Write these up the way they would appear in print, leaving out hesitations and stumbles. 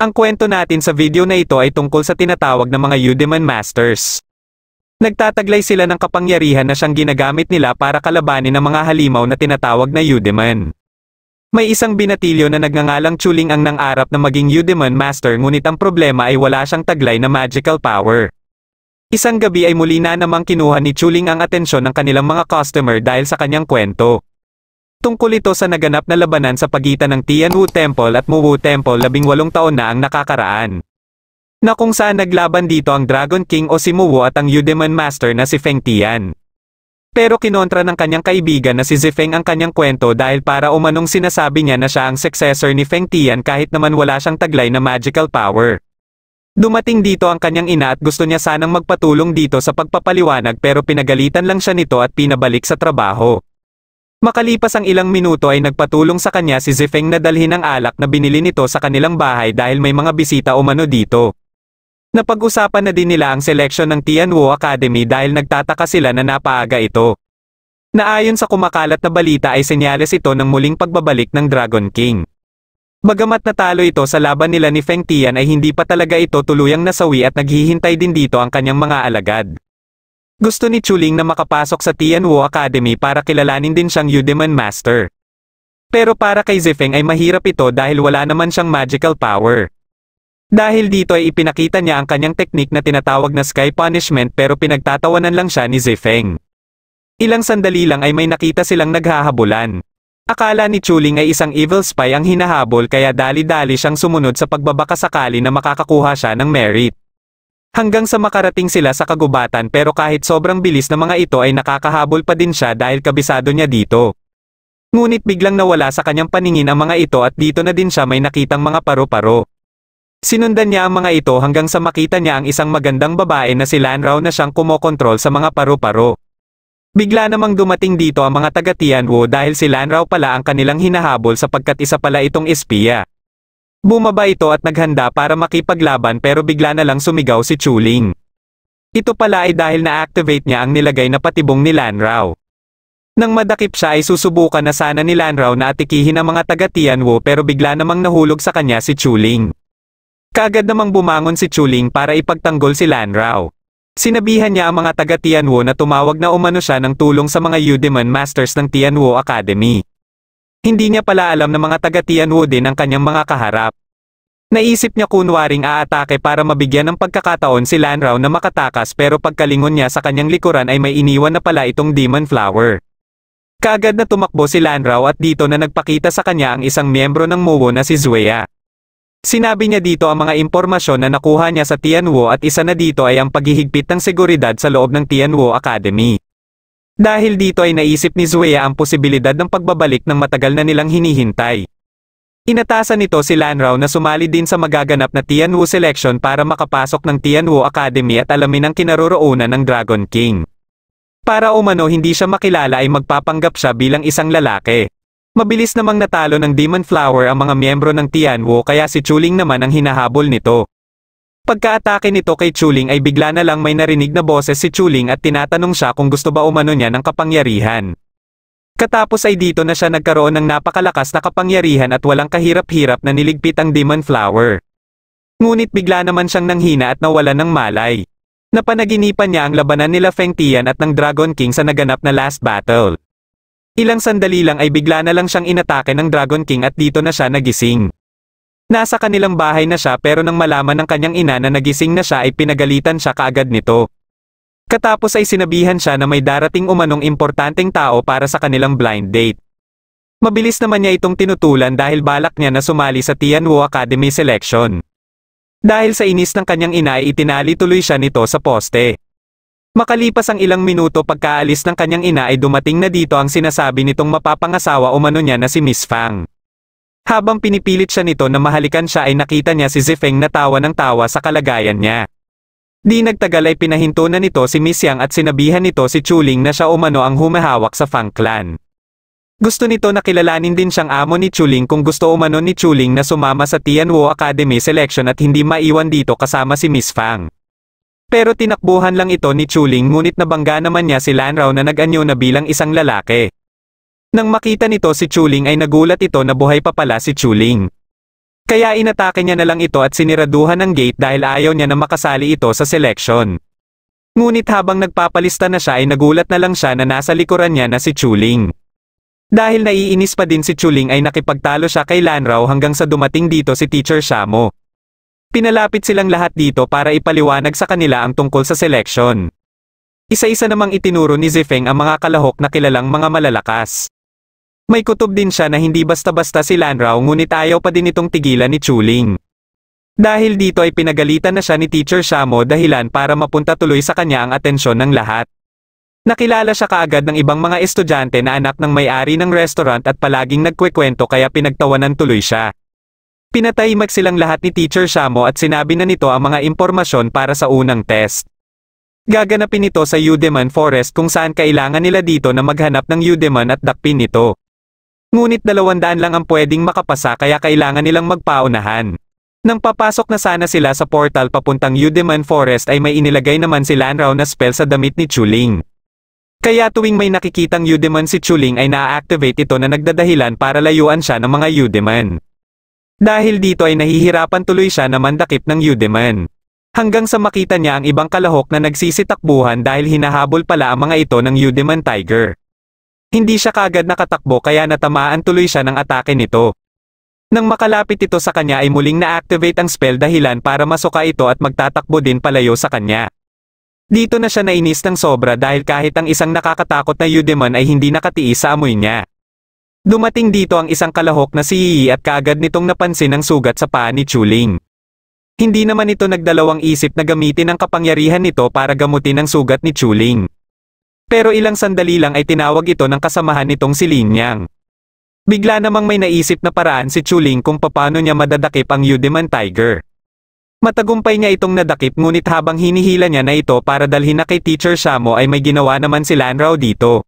Ang kwento natin sa video na ito ay tungkol sa tinatawag na mga Eudemon Masters. Nagtataglay sila ng kapangyarihan na siyang ginagamit nila para kalabanin ang mga halimaw na tinatawag na Eudemon. May isang binatilyo na nagngangalang Chuling ang nangarap na maging Eudemon Master, ngunit ang problema ay wala siyang taglay na magical power. Isang gabi ay muli na namang kinuha ni Chuling ang atensyon ng kanilang mga customer dahil sa kanyang kwento. Tungkol ito sa naganap na labanan sa pagitan ng Tianwu Temple at Muwu Temple 18 taon na ang nakakaraan. Na kung saan naglaban dito ang Dragon King o si Muwu at ang Eudemon Master na si Feng Tian. Pero kinontra ng kanyang kaibigan na si Zifeng ang kanyang kwento dahil para umanong sinasabi niya na siya ang successor ni Feng Tian kahit naman wala siyang taglay na magical power. Dumating dito ang kanyang ina at gusto niya sanang magpatulong dito sa pagpapaliwanag pero pinagalitan lang siya nito at pinabalik sa trabaho. Makalipas ang ilang minuto ay nagpatulong sa kanya si Zifeng na dalhin ang alak na binili nito sa kanilang bahay dahil may mga bisita umano dito. Napag-usapan na din nila ang seleksyon ng Tianwu Academy dahil nagtataka sila na napaaga ito. Naayon sa kumakalat na balita ay senyales ito ng muling pagbabalik ng Dragon King. Bagamat natalo ito sa laban nila ni Feng Tian ay hindi pa talaga ito tuluyang nasawi at naghihintay din dito ang kanyang mga alagad. Gusto ni Chuling na makapasok sa Tianwu Academy para kilalanin din siyang Eudemon Master. Pero para kay Zifeng ay mahirap ito dahil wala naman siyang magical power. Dahil dito ay ipinakita niya ang kanyang teknik na tinatawag na Sky Punishment pero pinagtatawanan lang siya ni Zifeng. Ilang sandali lang ay may nakita silang naghahabulan. Akala ni Chuling ay isang evil spy ang hinahabol kaya dali-dali siyang sumunod sa pagbabaka sakali na makakakuha siya ng merit. Hanggang sa makarating sila sa kagubatan pero kahit sobrang bilis na mga ito ay nakakahabol pa din siya dahil kabisado niya dito. Ngunit biglang nawala sa kanyang paningin ang mga ito at dito na din siya may nakitang mga paro-paro. Sinundan niya ang mga ito hanggang sa makita niya ang isang magandang babae na si Lanrao na siyang kumokontrol sa mga paro-paro. Bigla namang dumating dito ang mga taga Tianwu dahil si Lanrao pala ang kanilang hinahabol sapagkat isa pala itong espiya. Bumaba ito at naghanda para makipaglaban pero bigla na lang sumigaw si Chuling. Ito pala ay dahil na-activate niya ang nilagay na patibong ni Lanrao. Nang madakip siya ay susubukan na sana ni Lanrao na atikihin ang mga taga Tianwu pero bigla namang nahulog sa kanya si Chuling. Kaagad namang bumangon si Chuling para ipagtanggol si Lanrao. Sinabihan niya ang mga taga Tianwu na tumawag na umano siya ng tulong sa mga Eudemon Masters ng Tianwu Academy. Hindi niya pala alam na mga taga Tianwu din ang kanyang mga kaharap. Naisip niya kunwaring aatake para mabigyan ng pagkakataon si Lanrao na makatakas pero pagkalingon niya sa kanyang likuran ay may iniwan na pala itong Demon Flower. Kaagad na tumakbo si Lanrao at dito na nagpakita sa kanya ang isang miyembro ng Muwu na si Zueya. Sinabi niya dito ang mga impormasyon na nakuha niya sa Tianwu at isa na dito ay ang paghihigpit ng seguridad sa loob ng Tianwu Academy. Dahil dito ay naisip ni Zueya ang posibilidad ng pagbabalik ng matagal na nilang hinihintay. Inatasan nito si Lanrao na sumali din sa magaganap na Tianwu selection para makapasok ng Tianwu Academy at alamin ang kinaroroonan ng Dragon King. Para umano hindi siya makilala ay magpapanggap siya bilang isang lalaki. Mabilis namang natalo ng Demon Flower ang mga miyembro ng Tianwu kaya si Chuling naman ang hinahabol nito. Pagka-atake nito kay Chuling ay bigla na lang may narinig na boses si Chuling at tinatanong siya kung gusto ba umano niya ng kapangyarihan. Katapos ay dito na siya nagkaroon ng napakalakas na kapangyarihan at walang kahirap-hirap na niligpit ang Demon Flower. Ngunit bigla naman siyang nanghina at nawalan ng malay. Napanaginipan niya ang labanan nila Feng Tian at ng Dragon King sa naganap na last battle. Ilang sandali lang ay bigla na lang siyang inatake ng Dragon King at dito na siya nagising. Nasa kanilang bahay na siya pero nang malaman ng kanyang ina na nagising na siya ay pinagalitan siya kaagad nito. Katapos ay sinabihan siya na may darating umanong importanteng tao para sa kanilang blind date. Mabilis naman niya itong tinutulan dahil balak niya na sumali sa Tianwu Academy selection. Dahil sa inis ng kanyang ina ay itinali tuloy siya nito sa poste. Makalipas ang ilang minuto pagkaalis ng kanyang ina ay dumating na dito ang sinasabi nitong mapapangasawa umano niya na si Miss Fang. Habang pinipilit siya nito na mahalikan siya ay nakita niya si Zifeng na tawa ng tawa sa kalagayan niya. Di nagtagal ay pinahinto na nito si Miss Yang at sinabihan nito si Chuling na siya umano ang humahawak sa Fang Clan. Gusto nito na kilalanin din siyang amo ni Chuling kung gusto umano ni Chuling na sumama sa Tianwu Academy selection at hindi maiwan dito kasama si Miss Fang. Pero tinakbuhan lang ito ni Chuling ngunit nabangga naman niya si Lanrao na nag-anyo na bilang isang lalaki. Nang makita nito si Chuling ay nagulat ito na buhay pa pala si Chuling. Kaya inatake niya na lang ito at siniraduhan ng gate dahil ayaw niya na makasali ito sa selection. Ngunit habang nagpapalista na siya ay nagulat na lang siya na nasa likuran niya na si Chuling. Dahil naiinis pa din si Chuling ay nakipagtalo siya kay Lanrao hanggang sa dumating dito si Teacher Shamo. Pinalapit silang lahat dito para ipaliwanag sa kanila ang tungkol sa selection. Isa-isa namang itinuro ni Zifeng ang mga kalahok na kilalang mga malalakas. May kutob din siya na hindi basta-basta si Lanrao ngunit ayaw pa din itong tigilan ni Chuling. Dahil dito ay pinagalitan na siya ni Teacher Shamo dahilan para mapunta tuloy sa kanya ang atensyon ng lahat. Nakilala siya kaagad ng ibang mga estudyante na anak ng may-ari ng restaurant at palaging nagkwekwento kaya pinagtawanan tuloy siya. Pinatahimik silang lahat ni Teacher Shamo at sinabi na nito ang mga impormasyon para sa unang test. Gaganapin ito sa Yudeman Forest kung saan kailangan nila dito na maghanap ng Yudeman at dakpin nito. Ngunit 200 lang ang pwedeng makapasa kaya kailangan nilang magpaunahan. Nang papasok na sana sila sa portal papuntang Yudeman Forest ay may inilagay naman si Lanrao na spell sa damit ni Chuling. Kaya tuwing may nakikitang Yudeman si Chuling ay na-activate ito na nagdadahilan para layuan siya ng mga Yudeman. Dahil dito ay nahihirapan tuloy siya na mandakip ng Yudeman. Hanggang sa makita niya ang ibang kalahok na nagsisitakbuhan dahil hinahabol pala ang mga ito ng Yudeman Tiger. Hindi siya kaagad nakatakbo kaya natamaan tuloy siya ng atake nito. Nang makalapit ito sa kanya ay muling na-activate ang spell dahilan para masuka ito at magtatakbo din palayo sa kanya. Dito na siya nainis ng sobra dahil kahit ang isang nakakatakot na Yudeman ay hindi nakatiis sa amoy niya. Dumating dito ang isang kalahok na si Yi at kaagad nitong napansin ang sugat sa paa ni Chuling. Hindi naman ito nagdalawang isip na gamitin ang kapangyarihan nito para gamutin ang sugat ni Chuling. Pero ilang sandali lang ay tinawag ito ng kasamahan nitong si Linyang. Bigla namang may naisip na paraan si Chuling kung paano niya madadakip ang Yudeman Tiger. Matagumpay niya itong nadakip ngunit habang hinihila niya na ito para dalhin na kay Teacher Shamo ay may ginawa naman si Lanrao dito.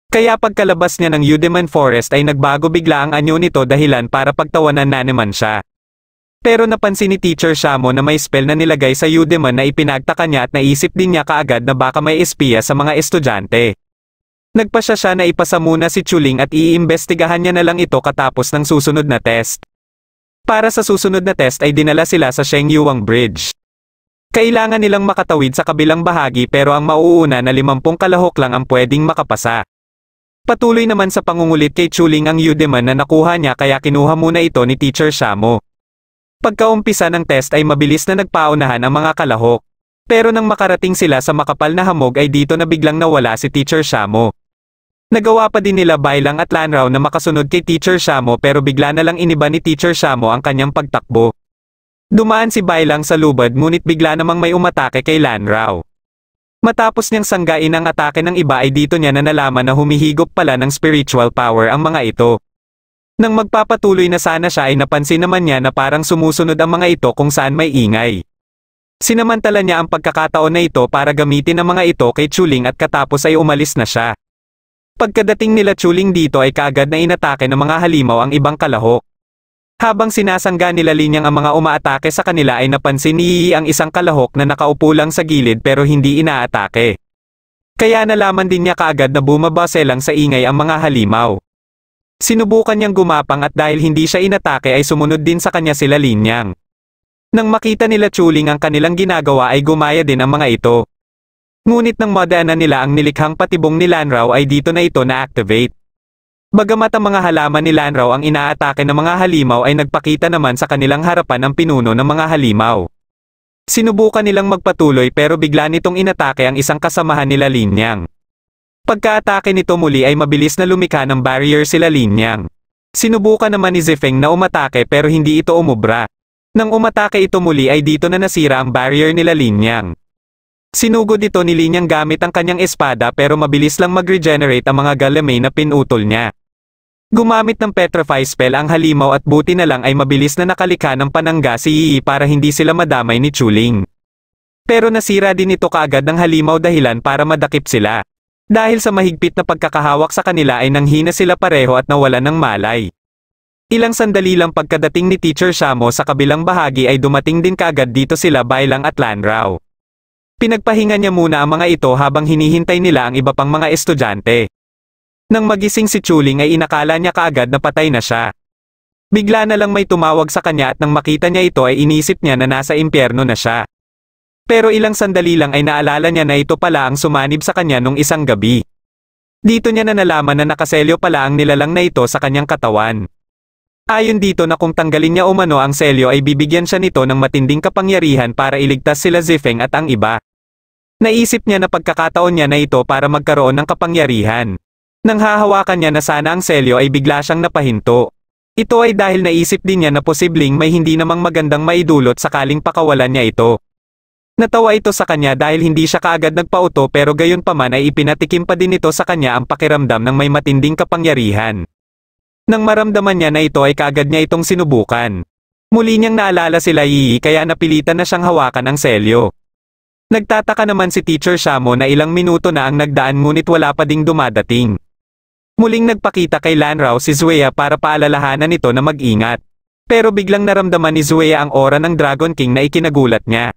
Kaya pagkalabas niya ng Yudeman Forest ay nagbago bigla ang anyo nito dahilan para pagtawanan na naman siya. Pero napansin ni Teacher Shamo na may spell na nilagay sa Yudeman na ipinagtaka niya at naisip din niya kaagad na baka may espiya sa mga estudyante. Nagpasya siya na ipasa muna si Chuling at iimbestigahan niya na lang ito katapos ng susunod na test. Para sa susunod na test ay dinala sila sa Shengyuang Bridge. Kailangan nilang makatawid sa kabilang bahagi pero ang mauuna na 50 kalahok lang ang pwedeng makapasa. Patuloy naman sa pangungulit kay Chuling ang Yudeman na nakuha niya kaya kinuha muna ito ni Teacher Shamo. Pagkaumpisa ng test ay mabilis na nagpaunahan ang mga kalahok. Pero nang makarating sila sa makapal na hamog ay dito na biglang nawala si Teacher Shamo. Nagawa pa din nila Bailang at Lanrao na makasunod kay Teacher Shamo pero bigla na lang iniba ni Teacher Shamo ang kanyang pagtakbo. Dumaan si Bailang sa lubad ngunit bigla namang may umatake kay Lanrao. Matapos niyang sanggain ang atake ng iba ay dito niya na nalaman na humihigop pala ng spiritual power ang mga ito. Nang magpapatuloy na sana siya ay napansin naman niya na parang sumusunod ang mga ito kung saan may ingay. Sinamantala niya ang pagkakataon na ito para gamitin ang mga ito kay Chuling at katapos ay umalis na siya. Pagkadating nila Chuling dito ay kaagad na inatake ng mga halimaw ang ibang kalahok. Habang sinasangga nila Linyang ang mga umaatake sa kanila ay napansin ni Yi ang isang kalahok na nakaupo lang sa gilid pero hindi inaatake. Kaya nalaman din niya kaagad na bumabase lang sa ingay ang mga halimaw. Sinubukan niyang gumapang at dahil hindi siya inatake ay sumunod din sa kanya sila Linyang. Nang makita nila Chuling ang kanilang ginagawa ay gumaya din ang mga ito. Ngunit nang madaanan nila ang nilikhang patibong ni Lanrao ay dito na ito na-activate. Bagamat ang mga halaman ni Lanrao ang inaatake ng mga halimaw ay nagpakita naman sa kanilang harapan ang pinuno ng mga halimaw. Sinubukan nilang magpatuloy pero bigla nitong inatake ang isang kasamahan nila Linyang. Pagkaatake nito muli ay mabilis na lumikha ng barrier sila Linyang. Sinubukan naman ni Zifeng na umatake pero hindi ito umubra. Nang umatake ito muli ay dito na nasira ang barrier nila Linyang. Sinugod ito ni Linyang gamit ang kanyang espada pero mabilis lang mag-regenerate ang mga galamay na pinutol niya. Gumamit ng Petrify spell ang halimaw at buti na lang ay mabilis na nakalikha ng panangga si Yi para hindi sila madamay ni Chuling. Pero nasira din ito kaagad ng halimaw dahilan para madakip sila. Dahil sa mahigpit na pagkakahawak sa kanila ay nanghina sila pareho at nawalan ng malay. Ilang sandali lang pagkadating ni Teacher Shamo sa kabilang bahagi ay dumating din kaagad dito sila Bailang at Lanrao. Pinagpahinga niya muna ang mga ito habang hinihintay nila ang iba pang mga estudyante. Nang magising si Chuling ay inakala niya kaagad na patay na siya. Bigla na lang may tumawag sa kanya at nang makita niya ito ay inisip niya na nasa impyerno na siya. Pero ilang sandali lang ay naalala niya na ito pala ang sumanib sa kanya nung isang gabi. Dito niya na nalaman na nakaselyo pala ang nilalang na ito sa kanyang katawan. Ayon dito na kung tanggalin niya umano ang selyo ay bibigyan siya nito ng matinding kapangyarihan para iligtas sila Zifeng at ang iba. Naisip niya na pagkakataon niya na ito para magkaroon ng kapangyarihan. Nang hahawakan niya na sana ang selyo ay bigla siyang napahinto. Ito ay dahil naisip din niya na posibleng may hindi namang magandang maidulot sakaling pakawalan niya ito. Natawa ito sa kanya dahil hindi siya kaagad nagpauto pero gayon pa man ay ipinatikim pa din ito sa kanya ang pakiramdam ng may matinding kapangyarihan. Nang maramdaman niya na ito ay kaagad niya itong sinubukan. Muli niyang naalala sila Yi kaya napilitan na siyang hawakan ang selyo. Nagtataka naman si Teacher Shamo na ilang minuto na ang nagdaan ngunit wala pa ding dumadating. Muling nagpakita kay Lanrao si Zueya para paalalahanan ito na mag-ingat. Pero biglang naramdaman ni Zueya ang aura ng Dragon King na ikinagulat niya.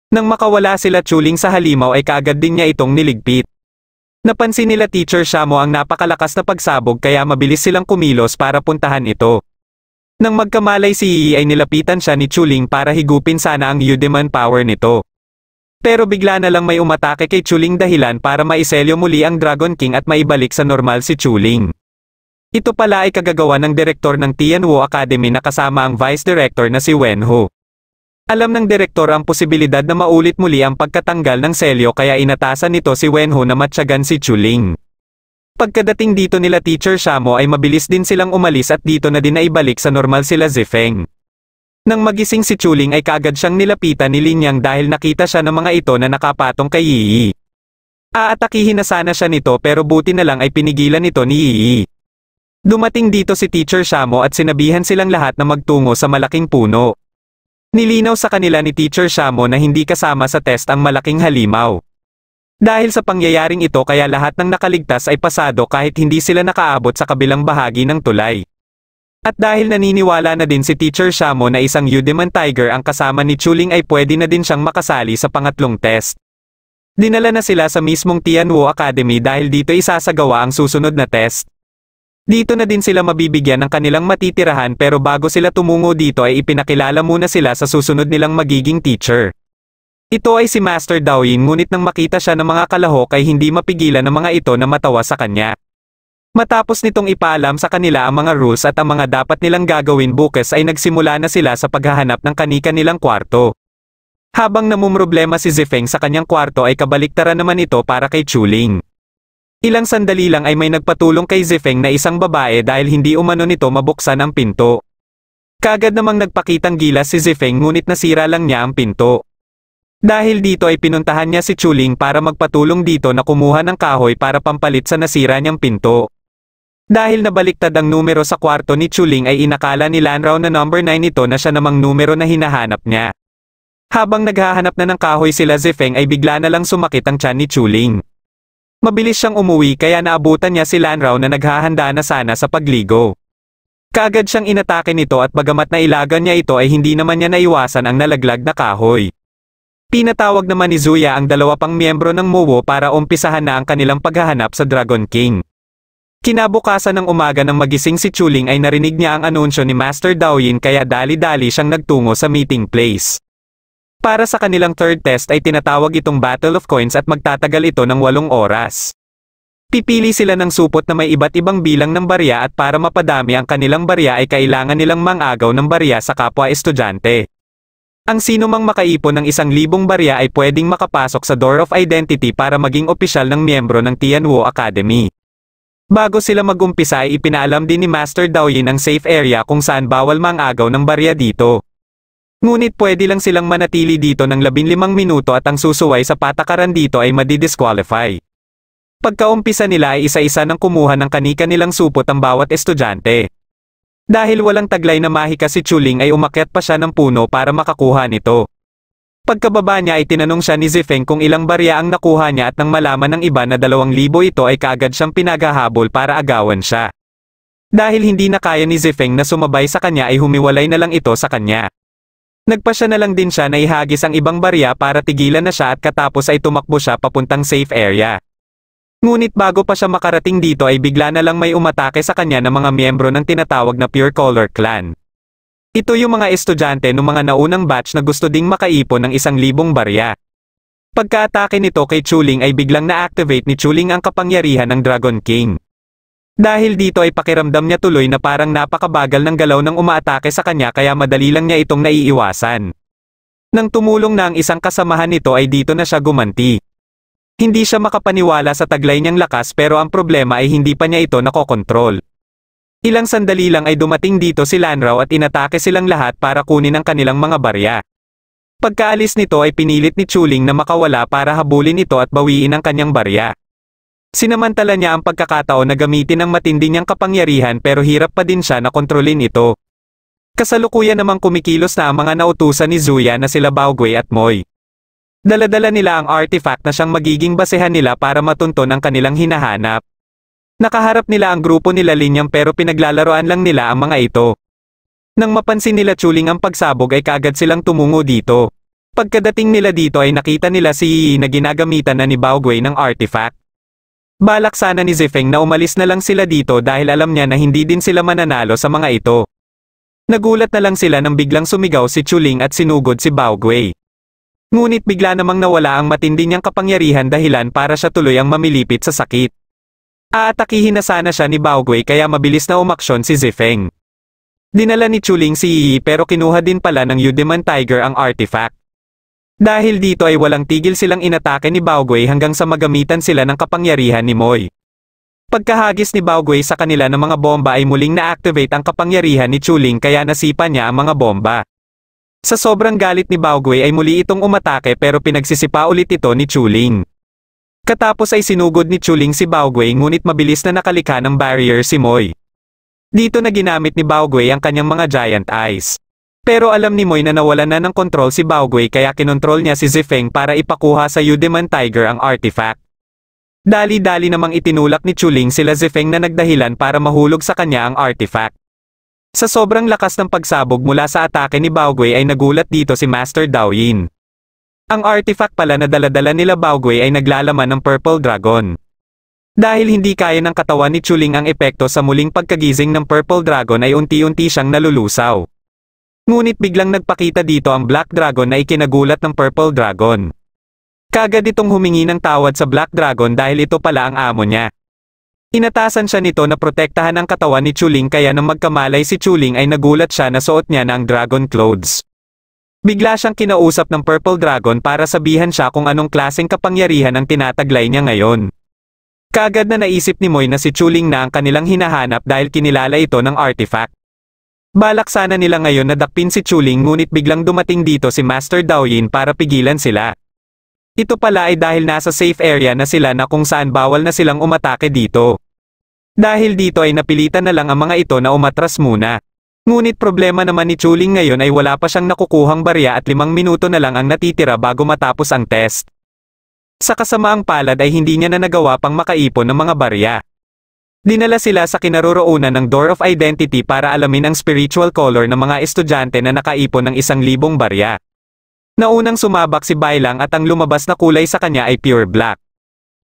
Nang makawala sila Chuling sa halimaw ay kaagad din niya itong niligpit. Napansin nila Teacher Shamo ang napakalakas na pagsabog kaya mabilis silang kumilos para puntahan ito. Nang magkamalay si Yi ay nilapitan siya ni Chuling para higupin sana ang Yudeman power nito. Pero bigla na lang may umatake kay Chuling dahilan para maiselyo muli ang Dragon King at maibalik sa normal si Chuling. Ito pala ay kagagawa ng direktor ng Tianwu Academy na kasama ang vice director na si Wenhu. Alam ng direktor ang posibilidad na maulit muli ang pagkatanggal ng selyo kaya inatasan nito si Wenhu na matyagan si Chuling. Pagkadating dito nila Teacher Shamo ay mabilis din silang umalis at dito na din naibalik sa normal sila Zifeng. Nang magising si Chuling ay kaagad siyang nilapitan ni Linyang dahil nakita siya ng mga ito na nakapatong kay Yi. Aatakihin na sana siya nito pero buti na lang ay pinigilan ito ni Yi. Dumating dito si Teacher Shamo at sinabihan silang lahat na magtungo sa malaking puno. Nilinaw sa kanila ni Teacher Shamo na hindi kasama sa test ang malaking halimaw. Dahil sa pangyayaring ito kaya lahat ng nakaligtas ay pasado kahit hindi sila nakaabot sa kabilang bahagi ng tulay. At dahil naniniwala na din si Teacher Shamo na isang Yudeman Tiger ang kasama ni Chuling ay pwede na din siyang makasali sa pangatlong test. Dinala na sila sa mismong Tianwu Academy dahil dito isasagawa ang susunod na test. Dito na din sila mabibigyan ng kanilang matitirahan pero bago sila tumungo dito ay ipinakilala muna sila sa susunod nilang magiging teacher. Ito ay si Master Daoyin ngunit nang makita siya ng mga kalahok ay hindi mapigilan ng mga ito na matawa sa kanya. Matapos nitong ipaalam sa kanila ang mga rules at ang mga dapat nilang gagawin bukas ay nagsimula na sila sa paghahanap ng kani-kanilang kwarto. Habang namumroblema si Zifeng sa kanyang kwarto ay kabaliktaran naman ito para kay Chuling. Ilang sandali lang ay may nagpatulong kay Zifeng na isang babae dahil hindi umano nito mabuksan ang pinto. Kaagad namang nagpakitang gilas si Zifeng ngunit nasira lang niya ang pinto. Dahil dito ay pinuntahan niya si Chuling para magpatulong dito na kumuha ng kahoy para pampalit sa nasira niyang pinto. Dahil nabaliktad ang numero sa kwarto ni Chuling ay inakala ni Lanrao na number 9 ito na siya namang numero na hinahanap niya. Habang naghahanap na ng kahoy sila Zifeng ay bigla na lang sumakit ang tiyan ni Chuling. Mabilis siyang umuwi kaya naabutan niya si Lanrao na naghahanda na sana sa pagligo. Kaagad siyang inatake nito at bagamat nailagan niya ito ay hindi naman niya naiwasan ang nalaglag na kahoy. Pinatawag naman ni Zuya ang dalawa pang miyembro ng MUWO para umpisahan na ang kanilang paghahanap sa Dragon King. Kinabukasan ng umaga nang magising si Chuling ay narinig niya ang anunsyo ni Master Daoyin kaya dali-dali siyang nagtungo sa meeting place. Para sa kanilang third test ay tinatawag itong Battle of Coins at magtatagal ito ng 8 oras. Pipili sila ng supot na may iba't ibang bilang ng barya at para mapadami ang kanilang barya ay kailangan nilang mangagaw ng barya sa kapwa estudyante. Ang sino mang makaipon ng 1,000 barya ay pwedeng makapasok sa Door of Identity para maging opisyal ng miyembro ng Tianwu Academy. Bago sila mag-umpisa ay ipinaalam din ni Master Daoyin ang safe area kung saan bawal mangagaw ng barya dito. Ngunit pwede lang silang manatili dito ng 15 minuto at ang susuway sa patakaran dito ay madidisqualify. Pagkaumpisa nila ay isa-isa nang kumuha ng kani-kanilang supot ang bawat estudyante. Dahil walang taglay na mahika si Chuling ay umakyat pa siya ng puno para makakuha nito. Pagkababa niya ay tinanong siya ni Zifeng kung ilang barya ang nakuha niya at nang malaman ng iba na 2,000 ito ay kaagad siyang pinaghahabol para agawan siya. Dahil hindi na kaya ni Zifeng na sumabay sa kanya ay humiwalay na lang ito sa kanya. Nagpasya na lang din siya na ihagis ang ibang barya para tigilan na siya at katapos ay tumakbo siya papuntang safe area. Ngunit bago pa siya makarating dito ay bigla na lang may umatake sa kanya ng mga miyembro ng tinatawag na Pure Color Clan. Ito yung mga estudyante ng mga naunang batch na gusto ding makaipon ng 1,000 barya. Pagka-atake nito kay Chuling ay biglang na-activate ni Chuling ang kapangyarihan ng Dragon King. Dahil dito ay pakiramdam niya tuloy na parang napakabagal ng galaw ng umaatake sa kanya kaya madali lang niya itong naiiwasan. Nang tumulong na ang isang kasamahan nito ay dito na siya gumanti. Hindi siya makapaniwala sa taglay niyang lakas pero ang problema ay hindi pa niya ito nakokontrol. Ilang sandali lang ay dumating dito si Lanrao at inatake silang lahat para kunin ang kanilang mga barya. Pagkaalis nito ay pinilit ni Chuling na makawala para habulin ito at bawiin ang kanyang barya. Sinamantala niya ang pagkakataon na gamitin ang matindi niyang kapangyarihan pero hirap pa din siya na kontrolin ito. Kasalukuyan namang kumikilos na ang mga nautusan ni Zuya na sila Baogwei at Moy. Dala-dala nila ang artifact na siyang magiging basehan nila para matunton ang kanilang hinahanap. Nakaharap nila ang grupo nila Linyang pero pinaglalaroan lang nila ang mga ito. Nang mapansin nila Chuling ang pagsabog ay kaagad silang tumungo dito. Pagkadating nila dito ay nakita nila si Yi na ginagamitan na ni Baogwei ng artifact. Balak sana ni Zifeng na umalis na lang sila dito dahil alam niya na hindi din sila mananalo sa mga ito. Nagulat na lang sila nang biglang sumigaw si Chuling at sinugod si Baogwei. Ngunit bigla namang nawala ang matindi niyang kapangyarihan dahilan para siya tuloy ang mamilipit sa sakit. Aatakihin na sana siya ni Baogwei kaya mabilis na umaksyon si Zifeng. Dinala ni Chuling si Yi pero kinuha din pala ng Yudeman Tiger ang artifact. Dahil dito ay walang tigil silang inatake ni Baogwei hanggang sa magamitan sila ng kapangyarihan ni Moy. Pagkahagis ni Baogwei sa kanila ng mga bomba ay muling na-activate ang kapangyarihan ni Chuling kaya nasipa niya ang mga bomba. Sa sobrang galit ni Baogwei ay muli itong umatake pero pinagsisipa ulit ito ni Chuling. Katapos ay sinugod ni Chuling si Baogwei ngunit mabilis na nakalikha ng barrier si Moy. Dito na ginamit ni Baogwei ang kanyang mga giant eyes. Pero alam ni Moy na nawalan na ng kontrol si Baogwei kaya kinontrol niya si Zifeng para ipakuha sa Yudeman Tiger ang artifact. Dali-dali namang itinulak ni Chuling sila Zifeng na nagdahilan para mahulog sa kanya ang artifact. Sa sobrang lakas ng pagsabog mula sa atake ni Baogwei ay nagulat dito si Master Daoyin. Ang artifact pala na dala-dala nila Baogwei ay naglalaman ng Purple Dragon. Dahil hindi kaya ng katawan ni Chuling ang epekto sa muling pagkagising ng Purple Dragon ay unti-unti siyang nalulusaw. Ngunit biglang nagpakita dito ang Black Dragon na ikinagulat ng Purple Dragon. Kaagad itong humingi ng tawad sa Black Dragon dahil ito pala ang amo niya. Inatasan siya nito na protektahan ang katawan ni Chuling kaya nang magkamalay si Chuling ay nagulat siya na suot niya na ang Dragon Clothes. Bigla siyang kinausap ng Purple Dragon para sabihan siya kung anong klaseng kapangyarihan ang tinataglay niya ngayon. Kaagad na naisip ni Moy na si Chuling na ang kanilang hinahanap dahil kinilala ito ng artifact. Balak sana nila ngayon na dakpin si Chuling ngunit biglang dumating dito si Master Daoyin para pigilan sila. Ito pala ay dahil nasa safe area na sila na kung saan bawal na silang umatake dito. Dahil dito ay napilitan na lang ang mga ito na umatras muna. Ngunit problema naman ni Chuling ngayon ay wala pa siyang nakukuhang barya at 5 minuto na lang ang natitira bago matapos ang test. Sa kasamaang palad ay hindi niya na nagawa pang makaipon ng mga barya. Dinala sila sa kinaroroonan ng Door of Identity para alamin ang spiritual color ng mga estudyante na nakaipon ng 1,000 barya. Naunang sumabak si Bailang at ang lumabas na kulay sa kanya ay pure black.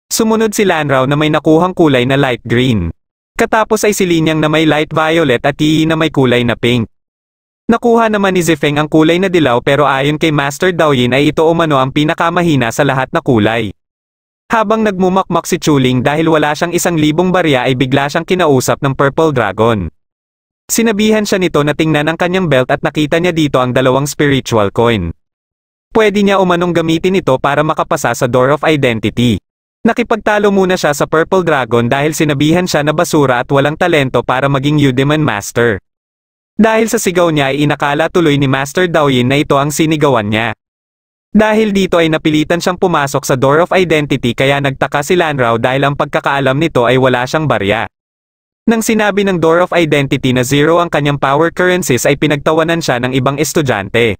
Sumunod si Lanrao na may nakuhang kulay na light green. Katapos ay si Linyang na may light violet at Yi na may kulay na pink. Nakuha naman ni Zifeng ang kulay na dilaw pero ayon kay Master Daoyin ay ito umano ang pinakamahina sa lahat na kulay. Habang nagmumakmak si Chuling dahil wala siyang 1,000 barya ay bigla siyang kinausap ng Purple Dragon. Sinabihan siya nito na tingnan ang kanyang belt at nakita niya dito ang 2 spiritual coin. Pwede niya umanong gamitin ito para makapasa sa Door of Identity. Nakipagtalo muna siya sa Purple Dragon dahil sinabihan siya na basura at walang talento para maging Yudeman Master. Dahil sa sigaw niya ay inakala tuloy ni Master Daoyin na ito ang sinigawan niya. Dahil dito ay napilitan siyang pumasok sa Door of Identity kaya nagtaka si Lanrao dahil ang pagkakaalam nito ay wala siyang barya. Nang sinabi ng Door of Identity na 0 ang kanyang power currencies ay pinagtawanan siya ng ibang estudyante.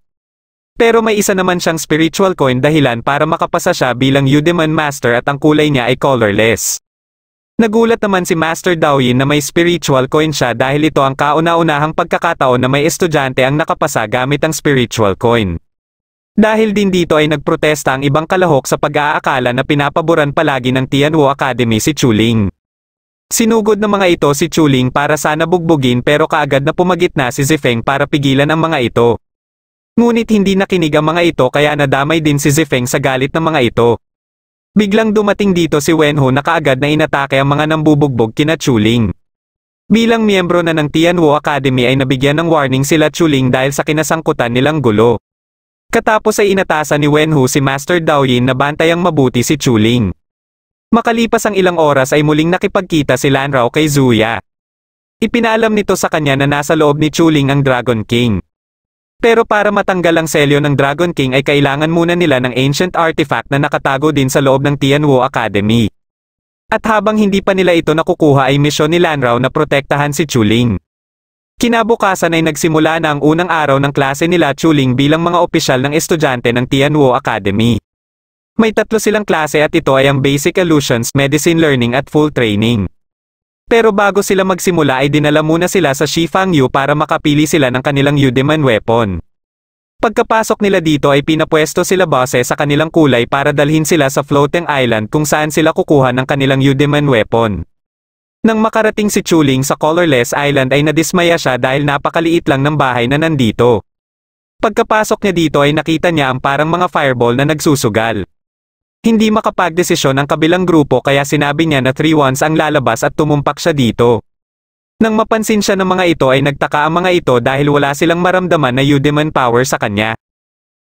Pero may isa naman siyang spiritual coin dahilan para makapasa siya bilang Yudeman Master at ang kulay niya ay colorless. Nagulat naman si Master Daoyin na may spiritual coin siya dahil ito ang kauna-unahang pagkakataon na may estudyante ang nakapasa gamit ang spiritual coin. Dahil din dito ay nagprotesta ang ibang kalahok sa pag-aakala na pinapaboran palagi ng Tianwu Academy si Chuling. Sinugod ng mga ito si Chuling para sana bugbugin pero kaagad na pumagitna si Zifeng para pigilan ang mga ito. Ngunit hindi nakinig ang mga ito kaya nadamay din si Zifeng sa galit ng mga ito. Biglang dumating dito si Wenhu na kaagad na inatake ang mga nambubugbog kina Chuling. Bilang miyembro na ng Tianwu Academy ay nabigyan ng warning sila Chuling dahil sa kinasangkutan nilang gulo. Katapos ay inatasan ni Wenhu si Master Daoyin na bantayang mabuti si Chuling. Makalipas ang ilang oras ay muling nakipagkita si Lanrao kay Zuya. Ipinaalam nito sa kanya na nasa loob ni Chuling ang Dragon King. Pero para matanggal ang selyo ng Dragon King ay kailangan muna nila ng ancient artifact na nakatago din sa loob ng Tianwu Academy. At habang hindi pa nila ito nakukuha ay misyon ni Lanrao na protektahan si Chuling. Kinabukasan ay nagsimula na ang unang araw ng klase nila Chuling bilang mga opisyal ng estudyante ng Tianwu Academy. May 3 silang klase at ito ay ang Basic Illusions, Medicine Learning at Full Training. Pero bago sila magsimula ay dinala muna sila sa Shifang Yu para makapili sila ng kanilang Yudeman weapon. Pagkapasok nila dito ay pinapwesto sila base sa kanilang kulay para dalhin sila sa floating island kung saan sila kukuha ng kanilang Yudeman weapon. Nang makarating si Chuling sa colorless island ay nadismaya siya dahil napakaliit lang ng bahay na nandito. Pagkapasok niya dito ay nakita niya ang parang mga fireball na nagsusugal. Hindi makapagdesisyon ang kabilang grupo kaya sinabi niya na 3 wands ang lalabas at tumumpak siya dito. Nang mapansin siya ng mga ito ay nagtaka ang mga ito dahil wala silang maramdaman na Yudeman power sa kanya.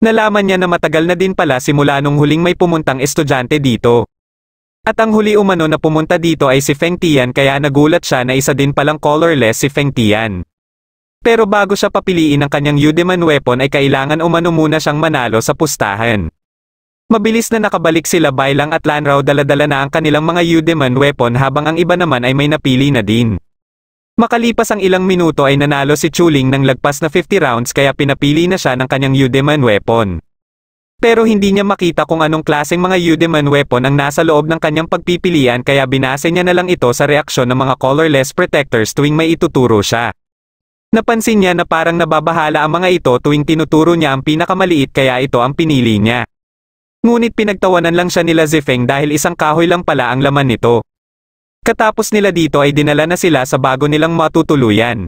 Nalaman niya na matagal na din pala simula nung huling may pumuntang estudyante dito. At ang huli umano na pumunta dito ay si Feng Tian kaya nagulat siya na isa din palang colorless si Feng Tian. Pero bago siya papiliin ang kanyang Yudeman weapon ay kailangan umano muna siyang manalo sa pustahan. Mabilis na nakabalik sila Bailang at Lanrao dala-dala na ang kanilang mga Yudeman weapon habang ang iba naman ay may napili na din. Makalipas ang ilang minuto ay nanalo si Chuling ng lagpas na 50 rounds kaya pinapili na siya ng kanyang Yudeman weapon. Pero hindi niya makita kung anong klaseng mga Yudeman weapon ang nasa loob ng kanyang pagpipilian kaya binase niya na lang ito sa reaksyon ng mga colorless protectors tuwing may ituturo siya. Napansin niya na parang nababahala ang mga ito tuwing tinuturo niya ang pinakamaliit kaya ito ang pinili niya. Ngunit pinagtawanan lang siya nila Zifeng dahil isang kahoy lang pala ang laman nito. Katapos nila dito ay dinala na sila sa bago nilang matutuluyan.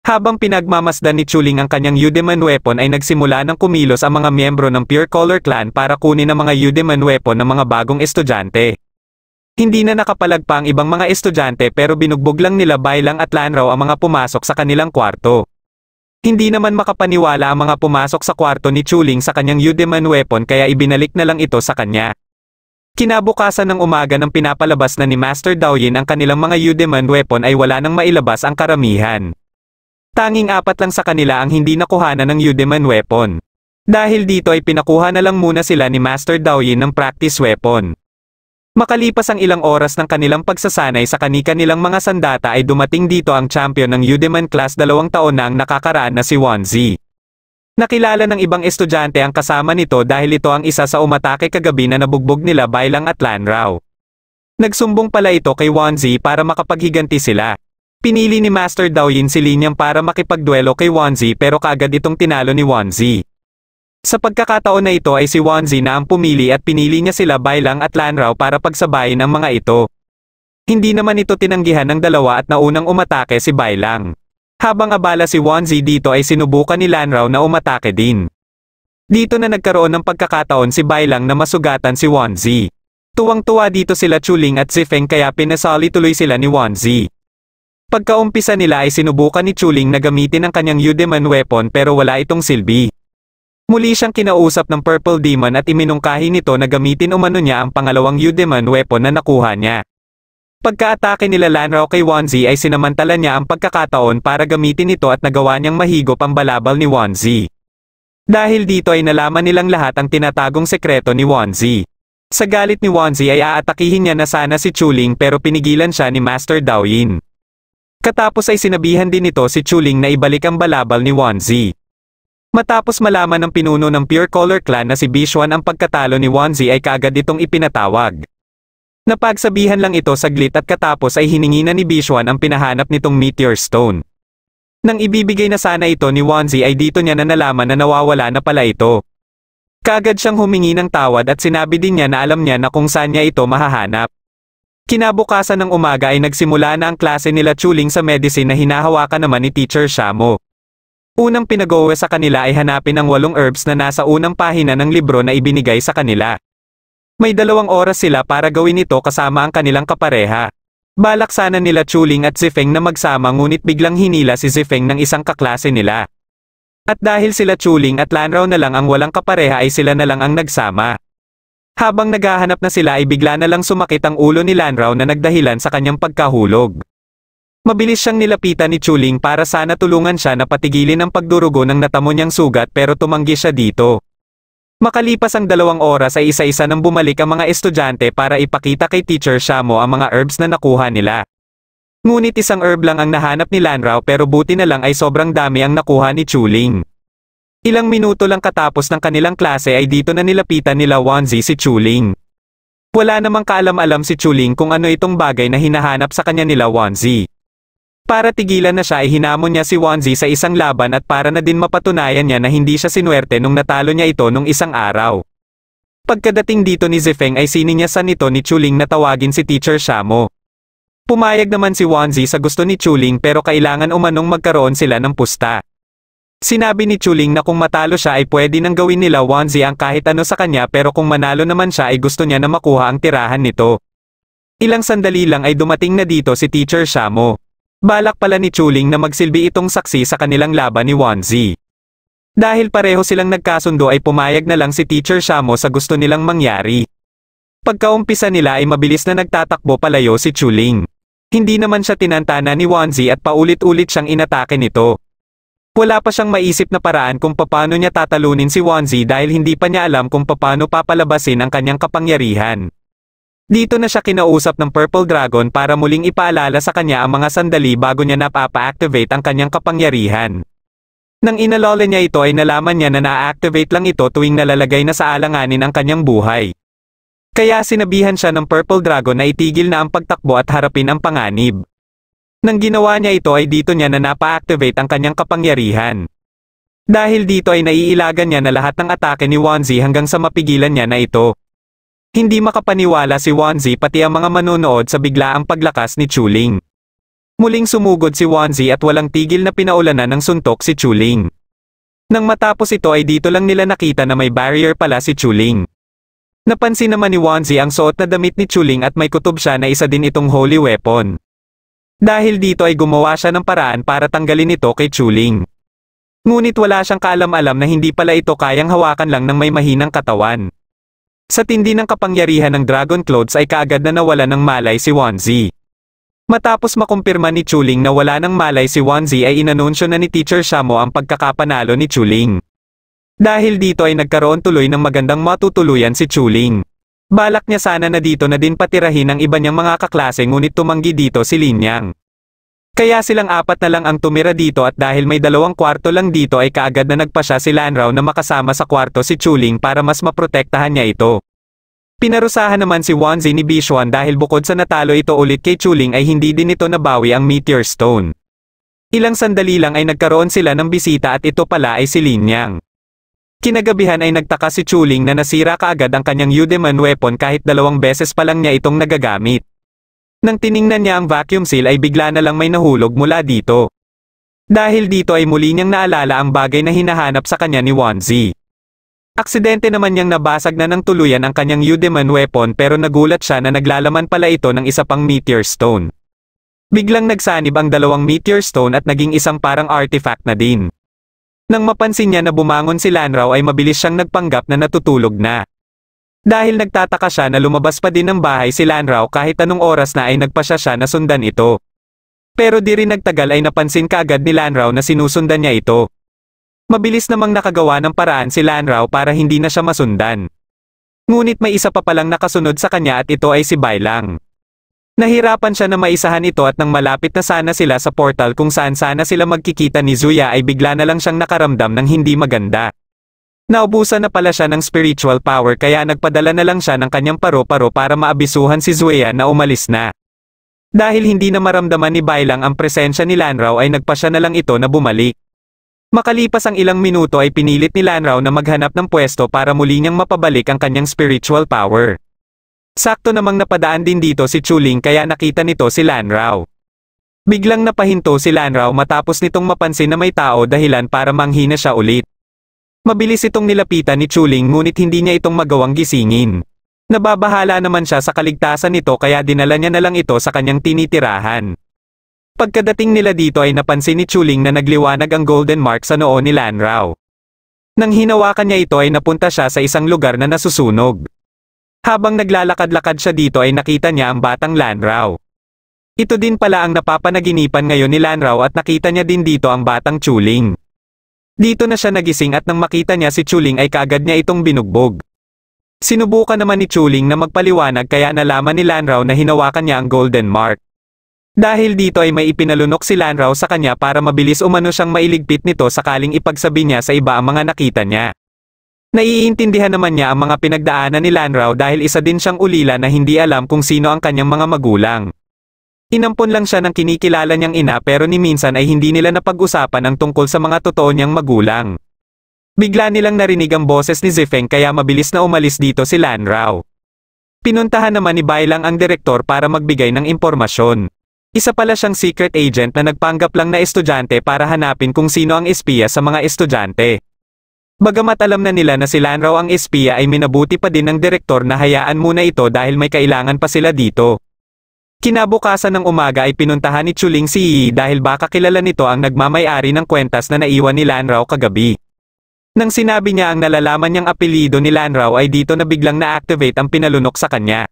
Habang pinagmamasdan ni Chuling ang kanyang Yudeman weapon ay nagsimula ng kumilos ang mga miyembro ng Pure Color Clan para kunin ang mga Yudeman weapon ng mga bagong estudyante. Hindi na nakapalag pa ang ibang mga estudyante pero binugbog lang nila Bailang at Lanrao ang mga pumasok sa kanilang kwarto. Hindi naman makapaniwala ang mga pumasok sa kwarto ni Chuling sa kanyang Yudeman weapon kaya ibinalik na lang ito sa kanya. Kinabukasan ng umaga ng pinapalabas na ni Master Daoyin ang kanilang mga Yudeman weapon ay wala nang mailabas ang karamihan. Tanging 4 lang sa kanila ang hindi nakuhanan ng Yudeman weapon. Dahil dito ay pinakuha na lang muna sila ni Master Daoyin ng practice weapon. Makalipas ang ilang oras ng kanilang pagsasanay sa kani-kanilang mga sandata ay dumating dito ang champion ng Yudeman class 2 taon na ang nakakaraan na si Wanzi. Nakilala ng ibang estudyante ang kasama nito dahil ito ang isa sa umatake kagabi na nabugbog nila Bailang at Lanrao. Nagsumbong pala ito kay Wanzi para makapaghiganti sila. Pinili ni Master Daoyin si Linyang para makipagduelo kay Wanzi pero kaagad itong tinalo ni Wanzi. Sa pagkakataon na ito ay si Wanzi na ang pumili at pinili niya sila Bailang at Lanrao para pagsabayin ang mga ito. Hindi naman ito tinanggihan ng dalawa at naunang umatake si Bailang. Habang abala si Wanzi dito ay sinubukan ni Lanrao na umatake din. Dito na nagkaroon ng pagkakataon si Bailang na masugatan si Wanzi. Tuwang-tuwa dito sila Chuling at Zifeng kaya pinasali tuloy sila ni Wanzi. Pagkaumpisa nila ay sinubukan ni Chuling na gamitin ang kanyang Yudeman weapon pero wala itong silbi. Muli siyang kinausap ng Purple Demon at iminungkahi nito na gamitin umano niya ang pangalawang Yudeman weapon na nakuha niya. Pagka-atake nila Lanrao kay Wanzi ay sinamantala niya ang pagkakataon para gamitin ito at nagawa niyang mahigop ang balabal ni Wanzi. Dahil dito ay nalaman nilang lahat ang tinatagong sekreto ni Wanzi. Sa galit ni Wanzi ay aatakihin niya na sana si Chuling pero pinigilan siya ni Master Daoyin. Katapos ay sinabihan din nito si Chuling na ibalik ang balabal ni Wanzi. Matapos malaman ng pinuno ng Pure Color Clan na si Bishuan ang pagkatalo ni Wanzi ay kaagad itong ipinatawag. Napagsabihan lang ito saglit at katapos ay hiningi na ni Bishuan ang pinahanap nitong Meteor Stone. Nang ibibigay na sana ito ni Wanzi ay dito niya na nalaman na nawawala na pala ito. Kaagad siyang humingi ng tawad at sinabi din niya na alam niya na kung saan niya ito mahahanap. Kinabukasan ng umaga ay nagsimula na ang klase nila Chuling sa medicine na hinahawakan naman ni Teacher Shamo. Unang pinag-uwi sa kanila ay hanapin ang 8 herbs na nasa unang pahina ng libro na ibinigay sa kanila. May 2 oras sila para gawin ito kasama ang kanilang kapareha. Balak sana nila Chuling at Zifeng na magsama ngunit biglang hinila si Zifeng ng isang kaklase nila. At dahil sila Chuling at Lanrao na lang ang walang kapareha ay sila na lang ang nagsama. Habang naghahanap na sila ay bigla na lang sumakit ang ulo ni Lanrao na nagdahilan sa kanyang pagkahulog. Mabilis siyang nilapitan ni Chuling para sana tulungan siya na patigilin ang pagdurugo ng natamo niyang sugat pero tumanggi siya dito. Makalipas ang 2 oras ay isa-isa nang bumalik ang mga estudyante para ipakita kay Teacher Shamo ang mga herbs na nakuha nila. Ngunit isang herb lang ang nahanap ni Lanrao pero buti na lang ay sobrang dami ang nakuha ni Chuling. Ilang minuto lang katapos ng kanilang klase ay dito na nilapitan nila Wanzi si Chuling. Wala namang kaalam-alam si Chuling kung ano itong bagay na hinahanap sa kanya nila Wanzi. Para tigilan na siya ay hinamon niya si Wanzi sa isang laban at para na din mapatunayan niya na hindi siya sinuwerte nung natalo niya ito nung isang araw. Pagkadating dito ni Zifeng ay sininyasan nito ni Chuling na tawagin si Teacher Shamo. Pumayag naman si Wanzi sa gusto ni Chuling pero kailangan umanong magkaroon sila ng pusta. Sinabi ni Chuling na kung matalo siya ay pwede nang gawin nila Wanzi ang kahit ano sa kanya pero kung manalo naman siya ay gusto niya na makuha ang tirahan nito. Ilang sandali lang ay dumating na dito si Teacher Shamo. Balak pala ni Chuling na magsilbi itong saksi sa kanilang laban ni Wanzi. Dahil pareho silang nagkasundo ay pumayag na lang si Teacher Shamo sa gusto nilang mangyari. Pagkaumpisa nila ay mabilis na nagtatakbo palayo si Chuling. Hindi naman siya tinantana ni Wanzi at paulit-ulit siyang inatake nito. Wala pa siyang maisip na paraan kung paano niya tatalunin si Wanzi dahil hindi pa niya alam kung paano papalabasin ang kanyang kapangyarihan. Dito na siya kinausap ng Purple Dragon para muling ipaalala sa kanya ang mga sandali bago niya napapa-activate ang kanyang kapangyarihan. Nang inalala niya ito ay nalaman niya na na-activate lang ito tuwing nalalagay na sa alanganin ang kanyang buhay. Kaya sinabihan siya ng Purple Dragon na itigil na ang pagtakbo at harapin ang panganib. Nang ginawa niya ito ay dito niya na napa-activate ang kanyang kapangyarihan. Dahil dito ay naiilagan niya na lahat ng atake ni Wanzi hanggang sa mapigilan niya na ito. Hindi makapaniwala si Wanzi pati ang mga manonood sa biglaang paglakas ni Chuling. Muling sumugod si Wanzi at walang tigil na pinaulanan ng suntok si Chuling. Nang matapos ito ay dito lang nila nakita na may barrier pala si Chuling. Napansin naman ni Wanzi ang suot na damit ni Chuling at may kutob siya na isa din itong holy weapon. Dahil dito ay gumawa siya ng paraan para tanggalin ito kay Chuling. Ngunit wala siyang kaalam-alam na hindi pala ito kayang hawakan lang ng may mahinang katawan. Sa tindi ng kapangyarihan ng Dragon Clothes ay kaagad na nawala ng malay si Wanzi. Matapos makumpirma ni Chuling na wala ng malay si Wanzi ay inanunsyo na ni Teacher Shamo ang pagkakapanalo ni Chuling. Dahil dito ay nagkaroon tuloy ng magandang matutuluyan si Chuling. Balak niya sana na dito na din patirahin ang iba niyang mga kaklase ngunit tumanggi dito si Linyang. Kaya silang 4 na lang ang tumira dito at dahil may 2 kwarto lang dito ay kaagad na nagpasya si Lanrao na makasama sa kwarto si Chuling para mas maprotektahan niya ito. Pinarusahan naman si Wanzi ni Bishuan dahil bukod sa natalo ito ulit kay Chuling ay hindi din ito nabawi ang Meteor Stone. Ilang sandali lang ay nagkaroon sila ng bisita at ito pala ay si Linyang. Kinagabihan ay nagtaka si Chuling na nasira kaagad ang kanyang Yudeman weapon kahit 2 beses pa lang niya itong nagagamit. Nang tiningnan niya ang vacuum seal ay bigla na lang may nahulog mula dito. Dahil dito ay muli niyang naalala ang bagay na hinahanap sa kanya ni Wanzi. Aksidente naman niyang nabasag na ng tuluyan ang kanyang Yudeman weapon pero nagulat siya na naglalaman pala ito ng isa pang Meteor Stone. Biglang nagsanib ang 2 Meteor Stone at naging isang parang artifact na din. Nang mapansin niya na bumangon si Lanrao ay mabilis siyang nagpanggap na natutulog na. Dahil nagtataka siya na lumabas pa din ng bahay si Lanrao kahit anong oras na ay nagpasya siya na sundan ito. Pero di rin nagtagal ay napansin kaagad ni Lanrao na sinusundan niya ito. Mabilis namang nakagawa ng paraan si Lanrao para hindi na siya masundan. Ngunit may isa pa palang nakasunod sa kanya at ito ay si Bailang. Nahirapan siya na maisahan ito at nang malapit na sana sila sa portal kung saan sana sila magkikita ni Zuya ay bigla na lang siyang nakaramdam ng hindi maganda. Naubusan na pala siya ng spiritual power kaya nagpadala na lang siya ng kanyang paro-paro para maabisuhan si Zuya na umalis na. Dahil hindi na maramdaman ni Bailang ang presensya ni Lanrao ay nagpasya na lang ito na bumalik. Makalipas ang ilang minuto ay pinilit ni Lanrao na maghanap ng pwesto para muli niyang mapabalik ang kanyang spiritual power. Sakto namang napadaan din dito si Chuling kaya nakita nito si Lanrao. Biglang napahinto si Lanrao matapos nitong mapansin na may tao dahilan para manghina siya ulit. Mabilis itong nilapitan ni Chuling ngunit hindi niya itong magawang gisingin. Nababahala naman siya sa kaligtasan nito kaya dinala niya na lang ito sa kanyang tinitirahan. Pagkadating nila dito ay napansin ni Chuling na nagliwanag ang golden mark sa noo ni Lanrao. Nang hinawakan niya ito ay napunta siya sa isang lugar na nasusunog. Habang naglalakad-lakad siya dito ay nakita niya ang batang Lanrao. Ito din pala ang napapanaginipan ngayon ni Lanrao at nakita niya din dito ang batang Chuling. Dito na siya nagising at nang makita niya si Chuling ay kaagad niya itong binugbog. Sinubukan naman ni Chuling na magpaliwanag kaya nalaman ni Lanrao na hinawakan niya ang golden mark. Dahil dito ay may ipinalunok si Lanrao sa kanya para mabilis umano siyang mailigpit nito sakaling ipagsabi niya sa iba ang mga nakita niya. Naiintindihan naman niya ang mga pinagdaanan ni Lanrao dahil isa din siyang ulila na hindi alam kung sino ang kanyang mga magulang. Inampon lang siya ng kinikilala niyang ina pero ni minsan ay hindi nila napag-usapan ang tungkol sa mga totoo niyang magulang. Bigla nilang narinig ang boses ni Zifeng kaya mabilis na umalis dito si Lanrao. Pinuntahan naman ni Bailang ang direktor para magbigay ng impormasyon. Isa pala siyang secret agent na nagpanggap lang na estudyante para hanapin kung sino ang espiya sa mga estudyante. Bagamat alam na nila na si Lanrao ang espiya ay minabuti pa din ng direktor na hayaan muna ito dahil may kailangan pa sila dito. Kinabukasan ng umaga ay pinuntahan ni Chuling si Yi dahil baka kilala nito ang nagmamay-ari ng kwentas na naiwan ni Lanrao kagabi. Nang sinabi niya ang nalalaman niyang apelyido ni Lanrao ay dito na biglang na-activate ang pinalunok sa kanya.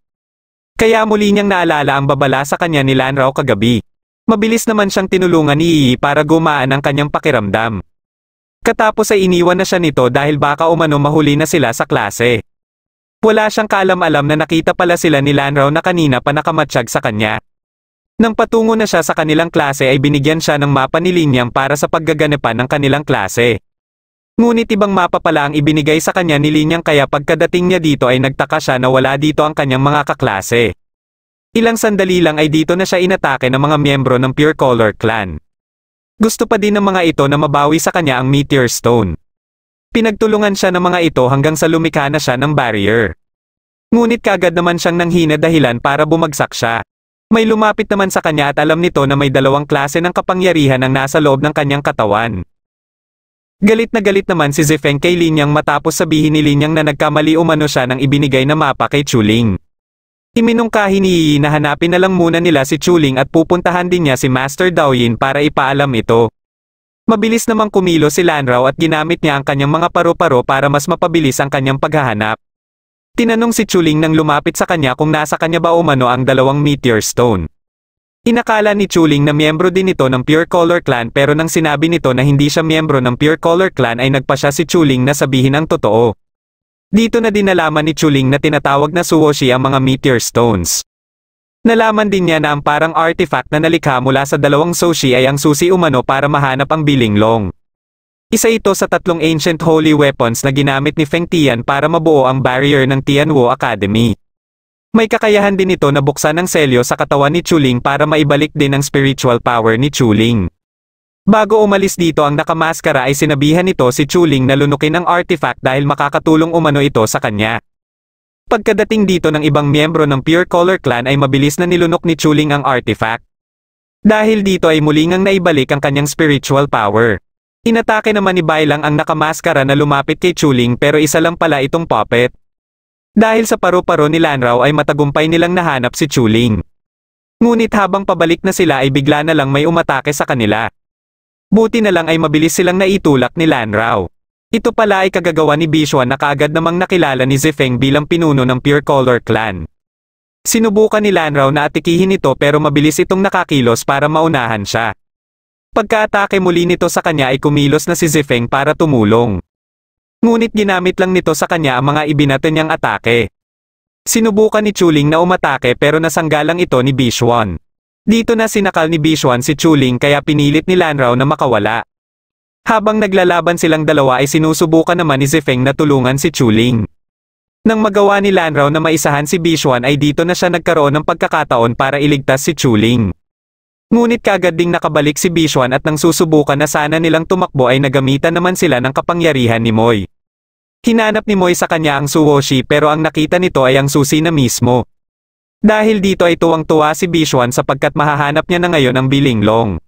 Kaya muli niyang naalala ang babala sa kanya ni Lanrao kagabi. Mabilis naman siyang tinulungan ni Yi para gumaan ang kanyang pakiramdam. Katapos ay iniwan na siya nito dahil baka umano mahuli na sila sa klase. Wala siyang kaalam-alam na nakita pala sila ni Lanrao na kanina pa nakamatsyag sa kanya. Nang patungo na siya sa kanilang klase ay binigyan siya ng mapa ni Linyang para sa paggaganapan ng kanilang klase. Ngunit ibang mapa pala ang ibinigay sa kanya ni Linyang kaya pagkadating niya dito ay nagtaka siya na wala dito ang kanyang mga kaklase. Ilang sandali lang ay dito na siya inatake ng mga miyembro ng Pure Color Clan. Gusto pa din ng mga ito na mabawi sa kanya ang Meteor Stone. Pinagtulungan siya ng mga ito hanggang sa lumikha na siya ng barrier. Ngunit kagad naman siyang nanghina dahilan para bumagsak siya. May lumapit naman sa kanya at alam nito na may dalawang klase ng kapangyarihan ang nasa loob ng kanyang katawan. Galit na galit naman si Zifeng kay Linyang matapos sabihin ni Linyang na nagkamali umano siya ng ibinigay na mapa kay Chuling. Iminungkahi ni Yi na hanapin na lang muna nila si Chuling at pupuntahan din niya si Master Daoyin para ipaalam ito. Mabilis namang kumilo si Lanrao at ginamit niya ang kanyang mga paro-paro para mas mapabilis ang kanyang paghahanap. Tinanong si Chuling nang lumapit sa kanya kung nasa kanya ba umano ang dalawang Meteor Stone. Inakala ni Chuling na miyembro din ito ng Pure Color Clan pero nang sinabi nito na hindi siya miyembro ng Pure Color Clan ay nagpa siya si Chuling na sabihin ang totoo. Dito na din nalaman ni Chuling na tinatawag na Suwoshi ang mga Meteor Stones. Nalaman din niya na ang parang artifact na nalikha mula sa dalawang Soshi ay ang susi umano para mahanap ang Bilinglong. Isa ito sa tatlong ancient holy weapons na ginamit ni Feng Tian para mabuo ang barrier ng Tianwo Academy. May kakayahan din ito na buksan ang selyo sa katawan ni Chuling para maibalik din ang spiritual power ni Chuling. Bago umalis dito ang nakamaskara ay sinabihan nito si Chuling na lunukin ang artifact dahil makakatulong umano ito sa kanya. Pagkadating dito ng ibang miyembro ng Pure Color Clan ay mabilis na nilunok ni Chuling ang artifact. Dahil dito ay muli ngang naibalik ang kanyang spiritual power. Inatake naman ni Bailang ang nakamaskara na lumapit kay Chuling pero isa lang pala itong puppet. Dahil sa paro-paro ni Lanrao ay matagumpay nilang nahanap si Chuling. Ngunit habang pabalik na sila ay bigla na lang may umatake sa kanila. Buti na lang ay mabilis silang naitulak ni Lanrao. Ito pala ay kagagawa ni Bishuan na kaagad namang nakilala ni Zifeng bilang pinuno ng Pure Color Clan. Sinubukan ni Lanrao na atikihin ito pero mabilis itong nakakilos para maunahan siya. Pagka-atake muli nito sa kanya ay kumilos na si Zifeng para tumulong. Ngunit ginamit lang nito sa kanya ang mga ibinato niyang atake. Sinubukan ni Chuling na umatake pero nasanggalang ito ni Bishuan. Dito na sinakal ni Bishuan si Chuling kaya pinilit ni Lanrao na makawala. Habang naglalaban silang dalawa ay sinusubukan naman ni Zifeng na tulungan si Chuling. Nang magawa ni Lanrao na maisahan si Bishuan ay dito na siya nagkaroon ng pagkakataon para iligtas si Chuling. Ngunit kaagad ding nakabalik si Bishwan at nang susubukan na sana nilang tumakbo ay nagamitan naman sila ng kapangyarihan ni Moy. Hinanap ni Moy sa kanya ang Suwoshi pero ang nakita nito ay ang susi na mismo. Dahil dito ay tuwang-tuwa si Bishwan sapagkat mahahanap niya na ngayon ang Bilinglong.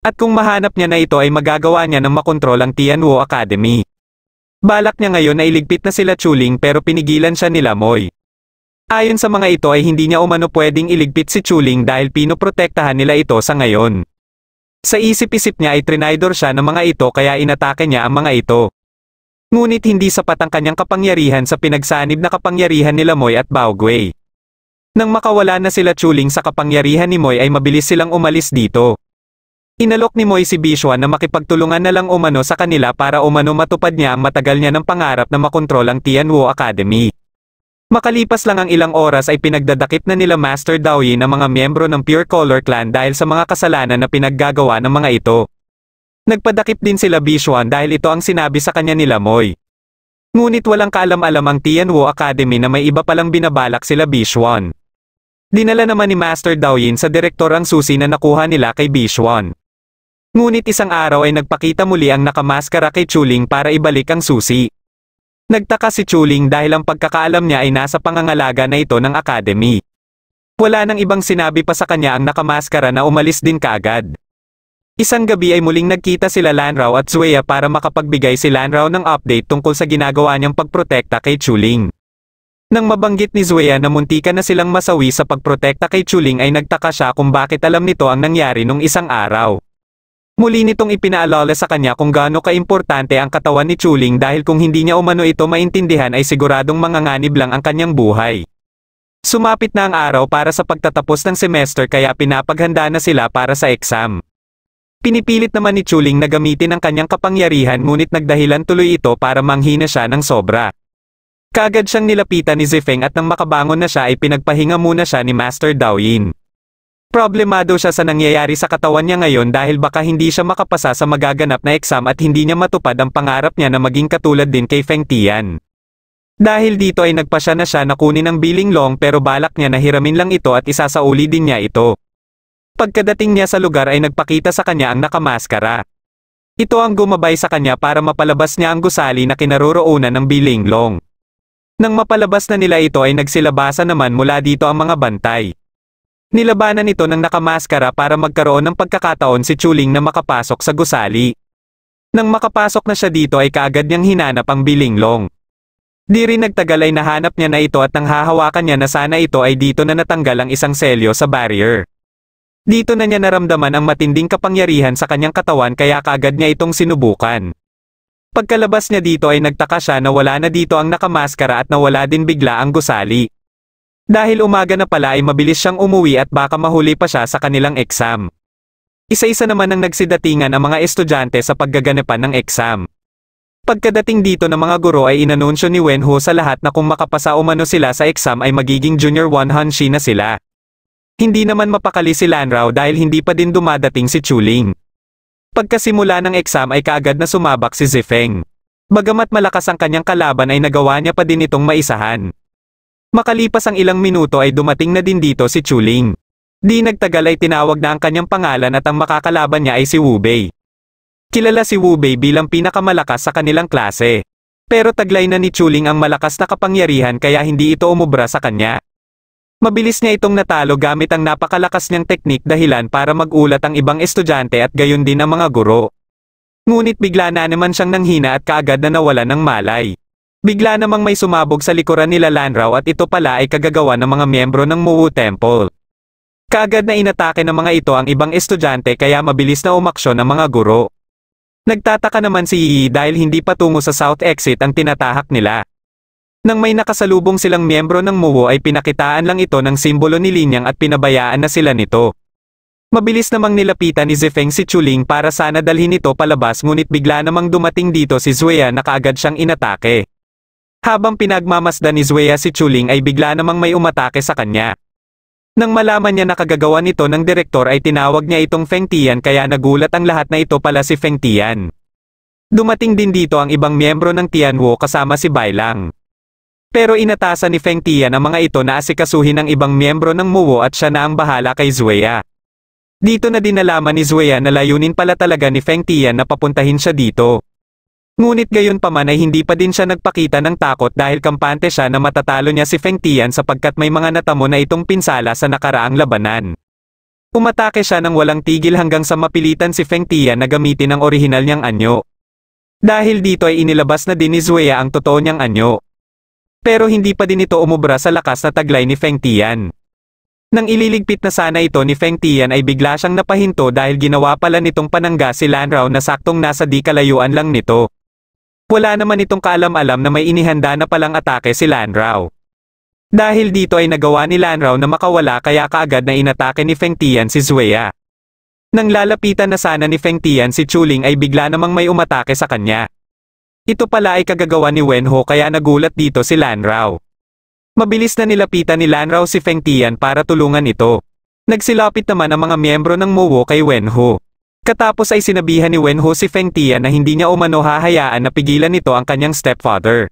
At kung mahanap niya na ito ay magagawa niya ng makontrol ang Tianwu Academy. Balak niya ngayon na iligpit na sila Chuling pero pinigilan siya nila Moy. Ayon sa mga ito ay hindi niya umano pwedeng iligpit si Chuling dahil pinoprotektahan nila ito sa ngayon. Sa isip-isip niya ay trinaydor siya ng mga ito kaya inatake niya ang mga ito. Ngunit hindi sapat ang kanyang kapangyarihan sa pinagsanib na kapangyarihan nila Moy at Baogwei. Nang makawala na sila Chuling sa kapangyarihan ni Moy ay mabilis silang umalis dito. Inalok ni Moy si Bishwan na makipagtulungan na lang umano sa kanila para umano matupad niya ang matagal niya ng pangarap na makontrol ang Tianwu Academy. Makalipas lang ang ilang oras ay pinagdadakip na nila Master Daoyin ang mga miyembro ng Pure Color Clan dahil sa mga kasalanan na pinaggagawa ng mga ito. Nagpadakip din sila Bishwan dahil ito ang sinabi sa kanya nila Moy. Ngunit walang kaalam-alam ang Tianwu Academy na may iba palang binabalak sila Bishwan. Dinala naman ni Master Daoyin sa direktor ang susi na nakuha nila kay Bishwan. Ngunit isang araw ay nagpakita muli ang nakamaskara kay Chuling para ibalik ang susi. Nagtaka si Chuling dahil ang pagkakaalam niya ay nasa pangangalaga na ito ng academy. Wala nang ibang sinabi pa sa kanya ang nakamaskara na umalis din kaagad. Isang gabi ay muling nagkita sila Lanrao at Zueya para makapagbigay si Lanrao ng update tungkol sa ginagawa niyang pagprotekta kay Chuling. Nang mabanggit ni Zueya na muntikan na silang masawi sa pagprotekta kay Chuling ay nagtaka siya kung bakit alam nito ang nangyari nung isang araw. Muli nitong ipinaalala sa kanya kung gaano kaimportante ang katawan ni Chuling dahil kung hindi niya umano ito maintindihan ay siguradong manganganib lang ang kanyang buhay. Sumapit na ang araw para sa pagtatapos ng semester kaya pinapaghanda na sila para sa exam. Pinipilit naman ni Chuling na gamitin ang kanyang kapangyarihan ngunit nagdahilan tuloy ito para manghina siya ng sobra. Kaagad siyang nilapitan ni Zifeng at nang makabangon na siya ay pinagpahinga muna siya ni Master Daoyin. Problemado siya sa nangyayari sa katawan niya ngayon dahil baka hindi siya makapasa sa magaganap na exam at hindi niya matupad ang pangarap niya na maging katulad din kay Feng Tian. Dahil dito ay nagpasya na siya na kunin ang Bilinglong pero balak niya na hiramin lang ito at isasauli din niya ito. Pagkadating niya sa lugar ay nagpakita sa kanya ang nakamaskara. Ito ang gumabay sa kanya para mapalabas niya ang gusali na kinaroroonan ng Bilinglong. Nang mapalabas na nila ito ay nagsilabasan naman mula dito ang mga bantay. Nilabanan ito ng nakamaskara para magkaroon ng pagkakataon si Chuling na makapasok sa gusali. Nang makapasok na siya dito ay kaagad niyang hinanap ang Bilinglong. Di rin nagtagal ay nahanap niya na ito at nang hahawakan niya na sana ito ay dito na natanggal ang isang selyo sa barrier. Dito na niya naramdaman ang matinding kapangyarihan sa kanyang katawan kaya kaagad niya itong sinubukan. Pagkalabas niya dito ay nagtaka siya na wala na dito ang nakamaskara at nawala din bigla ang gusali. Dahil umaga na pala ay mabilis siyang umuwi at baka mahuli pa siya sa kanilang exam. Isa-isa naman ang nagsidatingan ang mga estudyante sa paggaganapan ng exam. Pagkadating dito ng mga guro ay inanunsyo ni Wenho sa lahat na kung makapasa umano sila sa exam ay magiging Junior 1 Hanshi na sila. Hindi naman mapakali si Lanrao dahil hindi pa din dumadating si Chuling. Pagkasimula ng exam ay kaagad na sumabak si Zifeng. Bagamat malakas ang kanyang kalaban ay nagawa niya pa din itong maisahan. Makalipas ang ilang minuto ay dumating na din dito si Chuling. Di nagtagal ay tinawag na ang kanyang pangalan at ang makakalaban niya ay si Wu Bei. Kilala si Wu Bei bilang pinakamalakas sa kanilang klase. Pero taglay na ni Chuling ang malakas na kapangyarihan kaya hindi ito umubra sa kanya. Mabilis niya itong natalo gamit ang napakalakas niyang teknik dahilan para magulat ang ibang estudyante at gayon din ang mga guro. Ngunit bigla na naman siyang nanghina at kaagad na nawala ng malay. Bigla namang may sumabog sa likuran nila Lanrao at ito pala ay kagagawa ng mga miyembro ng Muwu Temple. Kaagad na inatake ng mga ito ang ibang estudyante kaya mabilis na umaksyon ang mga guro. Nagtataka naman si Yi dahil hindi patungo sa South Exit ang tinatahak nila. Nang may nakasalubong silang miyembro ng Muwu ay pinakitaan lang ito ng simbolo ni Linyang at pinabayaan na sila nito. Mabilis namang nilapitan ni Zifeng si Chuling para sana dalhin ito palabas ngunit bigla namang dumating dito si Zueya na kaagad siyang inatake. Habang pinagmamasdan ni Zueya si Chuling ay bigla namang may umatake sa kanya. Nang malaman niya na kagagawa nito ng direktor ay tinawag niya itong Feng Tian kaya nagulat ang lahat na ito pala si Feng Tian. Dumating din dito ang ibang miyembro ng Tianwu kasama si Bailang. Pero inatasan ni Feng Tian ang mga ito na asikasuhin ng ibang miyembro ng Muwu at siya na ang bahala kay Zueya. Dito na din nalaman ni Xueya na layunin pala talaga ni Feng Tian na papuntahin siya dito. Ngunit gayon pa man ay hindi pa din siya nagpakita ng takot dahil kampante siya na matatalo niya si Feng Tian sapagkat may mga natamo na itong pinsala sa nakaraang labanan. Umatake siya ng walang tigil hanggang sa mapilitan si Feng Tian na gamitin ang orihinal niyang anyo. Dahil dito ay inilabas na din ni Xueya ang totoo niyang anyo. Pero hindi pa din ito umubra sa lakas na taglay ni Feng Tian. Nang ililigpit na sana ito ni Feng Tian ay bigla siyang napahinto dahil ginawa pala nitong panangga si Lan Rao na saktong nasa di kalayuan lang nito. Wala naman itong kaalam-alam na may inihanda na palang atake si Lan Rao. Dahil dito ay nagawa ni Lan Rao na makawala kaya kaagad na inatake ni Feng Tian si Xueya. Nang lalapitan na sana ni Feng Tian si Chuling ay bigla namang may umatake sa kanya. Ito pala ay kagagawa ni Wenho kaya nagulat dito si Lan Rao. Mabilis na nilapitan ni Lan Rao si Feng Tian para tulungan ito. Nagsilapit naman ang mga miyembro ng Mowo kay Wenho. Katapos ay sinabihan ni Wenho si Feng Tian na hindi niya umano hahayaan na pigilan nito ang kanyang stepfather.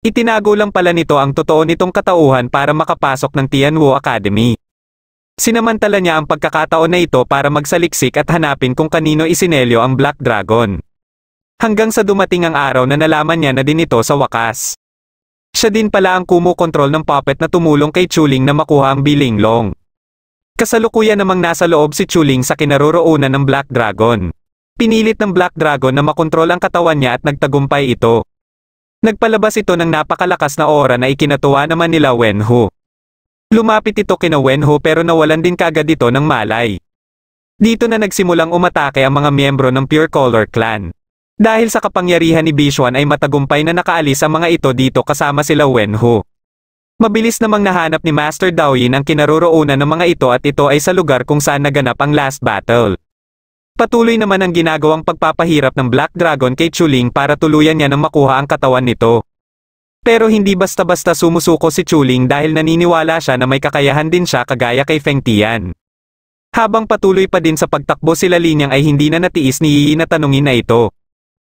Itinago lang pala nito ang totoo nitong katauhan para makapasok ng Tianwu Academy. Sinamantala niya ang pagkakataon na ito para magsaliksik at hanapin kung kanino isinelyo ang Black Dragon. Hanggang sa dumating ang araw na nalaman niya na din ito sa wakas. Siya din pala ang kumukontrol ng puppet na tumulong kay Chuling na makuha ang Bilinglong. Kasalukuyan namang nasa loob si Chuling sa kinaroroonan ng Black Dragon. Pinilit ng Black Dragon na makontrol ang katawan niya at nagtagumpay ito. Nagpalabas ito ng napakalakas na aura na ikinatuwa naman nila Wenho. Lumapit ito kina Wenho pero nawalan din kaagad ito ng malay. Dito na nagsimulang umatake ang mga miyembro ng Pure Color Clan. Dahil sa kapangyarihan ni Bishuan ay matagumpay na nakaalis ang mga ito dito kasama sila Wenho. Mabilis namang nahanap ni Master Daoyin ang kinaroroonan ng mga ito at ito ay sa lugar kung saan naganap ang last battle. Patuloy naman ang ginagawang pagpapahirap ng Black Dragon kay Chuling para tuluyan niya nang makuha ang katawan nito. Pero hindi basta-basta sumusuko si Chuling dahil naniniwala siya na may kakayahan din siya kagaya kay Feng Tian. Habang patuloy pa din sa pagtakbo sila Linyang ay hindi na natiis ni Yi na tanungin na ito.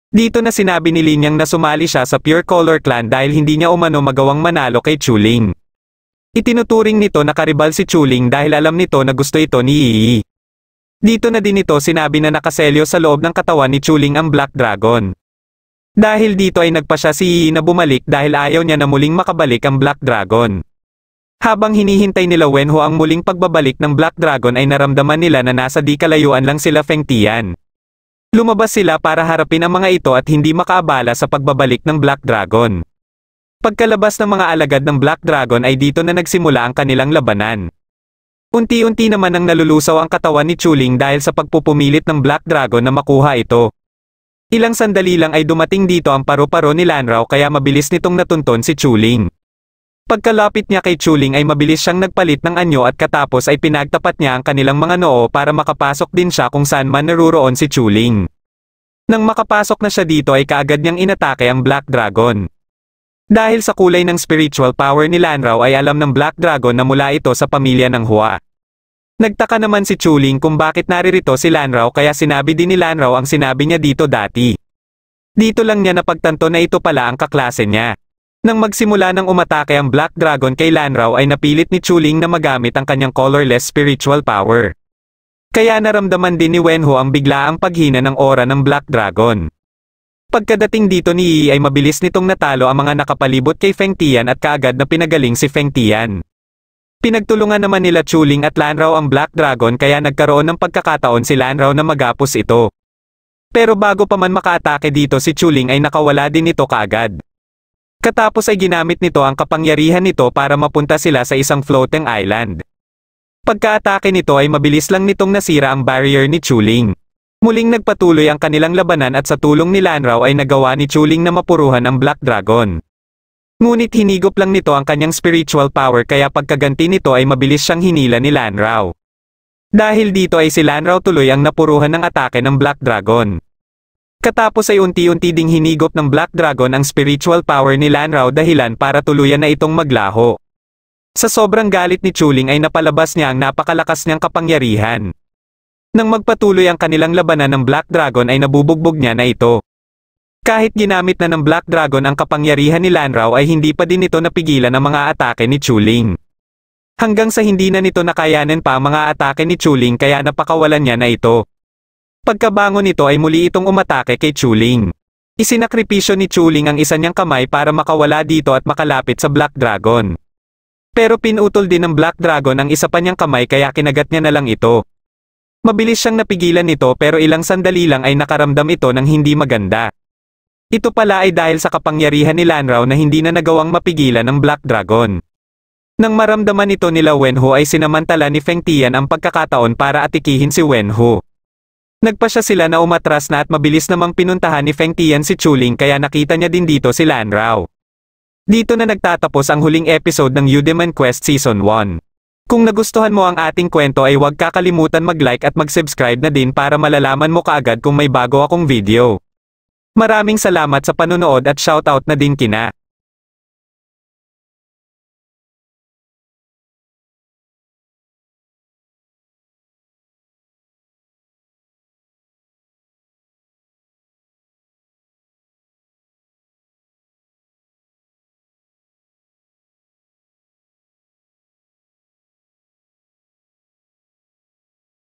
Dito na sinabi ni Linyang na sumali siya sa Pure Color Clan dahil hindi niya umano magawang manalo kay Chuling. Itinuturing nito na karibal si Chuling dahil alam nito na gusto ito ni Yi. Dito na din ito sinabi na nakaselyo sa loob ng katawan ni Chuling ang Black Dragon. Dahil dito ay nagpa siya si Yi na bumalik dahil ayaw niya na muling makabalik ang Black Dragon. Habang hinihintay nila Wenho ang muling pagbabalik ng Black Dragon ay naramdaman nila na nasa di kalayuan lang sila Feng Tian. Lumabas sila para harapin ang mga ito at hindi makaabala sa pagbabalik ng Black Dragon. Pagkalabas ng mga alagad ng Black Dragon ay dito na nagsimula ang kanilang labanan. Unti-unti naman ang nalulusaw ang katawan ni Chuling dahil sa pagpupumilit ng Black Dragon na makuha ito. Ilang sandali lang ay dumating dito ang paru-paro ni Lan Rao kaya mabilis nitong natunton si Chuling. Pagkalapit niya kay Chuling ay mabilis siyang nagpalit ng anyo at katapos ay pinagtapat niya ang kanilang mga noo para makapasok din siya kung saan man naruroon si Chuling. Nang makapasok na siya dito ay kaagad niyang inatake ang Black Dragon. Dahil sa kulay ng spiritual power ni Lan Rao ay alam ng Black Dragon na mula ito sa pamilya ng Hua. Nagtaka naman si Chuling kung bakit naririto si Lan Rao kaya sinabi din ni Lan Rao ang sinabi niya dito dati. Dito lang niya napagtanto na ito pala ang kaklase niya. Nang magsimula ng umatake ang Black Dragon kay Lan Rao ay napilit ni Chuling na magamit ang kanyang colorless spiritual power. Kaya naramdaman din ni Wenho ang biglaang paghina ng aura ng Black Dragon. Pagkadating dito ni Yi ay mabilis nitong natalo ang mga nakapalibot kay Feng Tian at kaagad na pinagaling si Feng Tian. Pinagtulungan naman nila Chuling at Lan Rao ang Black Dragon kaya nagkaroon ng pagkakataon si Lan Rao na magapos ito. Pero bago pa man makaatake dito si Chuling ay nakawala din ito kaagad. Katapos ay ginamit nito ang kapangyarihan nito para mapunta sila sa isang floating island. Pagkaatake nito ay mabilis lang nitong nasira ang barrier ni Chuling. Muling nagpatuloy ang kanilang labanan at sa tulong ni Lan Rao ay nagawa ni Chuling na mapuruhan ang Black Dragon. Ngunit hinigop lang nito ang kanyang spiritual power kaya pagkaganti nito ay mabilis siyang hinila ni Lan Rao. Dahil dito ay si Lan Rao tuloy ang napuruhan ng atake ng Black Dragon. Katapos ay unti-unti ding hinigop ng Black Dragon ang spiritual power ni Lan Rao dahilan para tuluyan na itong maglaho. Sa sobrang galit ni Chuling ay napalabas niya ang napakalakas niyang kapangyarihan. Nang magpatuloy ang kanilang labanan ng Black Dragon ay nabubugbog niya na ito. Kahit ginamit na ng Black Dragon ang kapangyarihan ni Lan Rao ay hindi pa din ito napigilan ang mga atake ni Chuling. Hanggang sa hindi na nito nakayanan pa ang mga atake ni Chuling kaya napakawalan niya na ito. Pagkabangon nito ay muli itong umatake kay Chuling. Isinakripisyo ni Chuling ang isa niyang kamay para makawala dito at makalapit sa Black Dragon. Pero pinutol din ng Black Dragon ang isa pa niyang kamay kaya kinagat niya na lang ito. Mabilis siyang napigilan nito pero ilang sandali lang ay nakaramdam ito ng hindi maganda. Ito pala ay dahil sa kapangyarihan ni Lanrao na hindi na nagawang mapigilan ng Black Dragon. Nang maramdaman ito nila Wenhu ay sinamantala ni Feng Tian ang pagkakataon para atikihin si Wenhu. Nagpasya sila na umatras na at mabilis namang pinuntahan ni Feng Tian si Chuling kaya nakita niya din dito si Lanrao. Dito na nagtatapos ang huling episode ng Yudeman Quest Season 1. Kung nagustuhan mo ang ating kwento ay huwag kakalimutan mag-like at mag-subscribe na din para malalaman mo kaagad kung may bago akong video. Maraming salamat sa panonood at shoutout na din kina